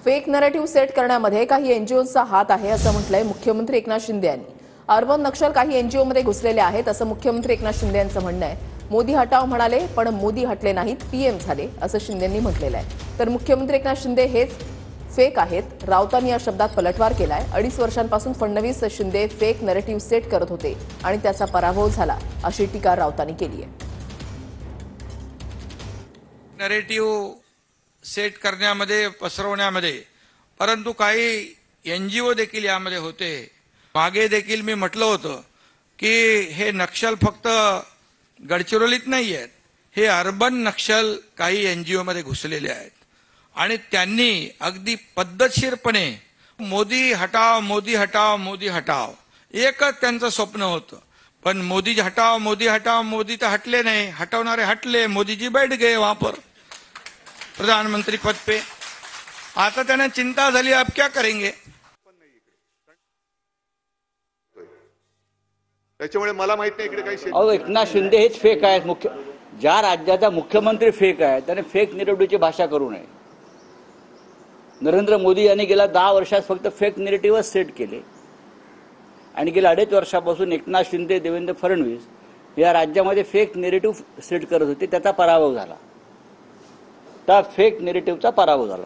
Fake narrative set करण्यामध्ये काही एनजीओचा हात आहे असं म्हटलंय मुख्यमंत्री एकनाथ शिंदे यांनी। अर्बन नक्षल काही एनजीओमध्ये घुसलेले आहेत असं मुख्यमंत्री एकनाथ शिंदे यांचं म्हणणं आहे। मोदी हटाव म्हणाले पण मोदी हटले नाहीत, पीएम झाले असं शिंदेंनी म्हटलेलं आहे। तर मुख्यमंत्री एकनाथ शिंदे हेच फेक आहेत, राऊतांनी या शब्दात पलटवार केलाय। 2.5 वर्षांपासून Fadnavis Shinde fake narrative set करत होते आणि त्याचा पराभव झाला अशी टीका राऊतांनी केली आहे। नरेटिव्ह सेट करण्यामध्ये पसरवण्यामध्ये परंतु काही एनजीओ देखील यामध्ये होते। मागे देखील मी म्हटलं होतं की हे नक्षल फक्त गडचिरोलीत नाही आहेत, हे अर्बन नक्षल काही एनजीओ मध्ये घुसलेले आहेत आणि त्यांनी अगदी पद्धतशीरपणे मोदी हटाव मोदी हटाव मोदी हटाव एकच त्यांचं स्वप्न होतं। पण मोदी हटाव मोदी हटाव, मोदी तर हटले नाही, हटवणारे हटले, मोदी जी बैठ गए वहां पर प्रधानमंत्री पद पे। आता त्यांना चिंता झाली, अब क्या करेंगे। त्याच्यामुळे मला माहित नाही इकडे काही एकनाथ शिंदे हेच फेक आहेत। ज्या राज्याचा मुख्यमंत्री फेक आहे त्याने फेक नेरेटिव्हची भाषा करू नये। नरेंद्र मोदी यांनी गेल्या 10 वर्षात फक्त फेक नेरेटिव्हच सेट केले आणि गेल्या 2.5 वर्षापासून एकनाथ शिंदे, देवेंद्र फडणवीस या राज्यामध्ये फेक नेरेटिव्ह सेट करत होते, त्याचा पराभव झाला। त्या फेक नेरेटिव्हचा पराभव झाला।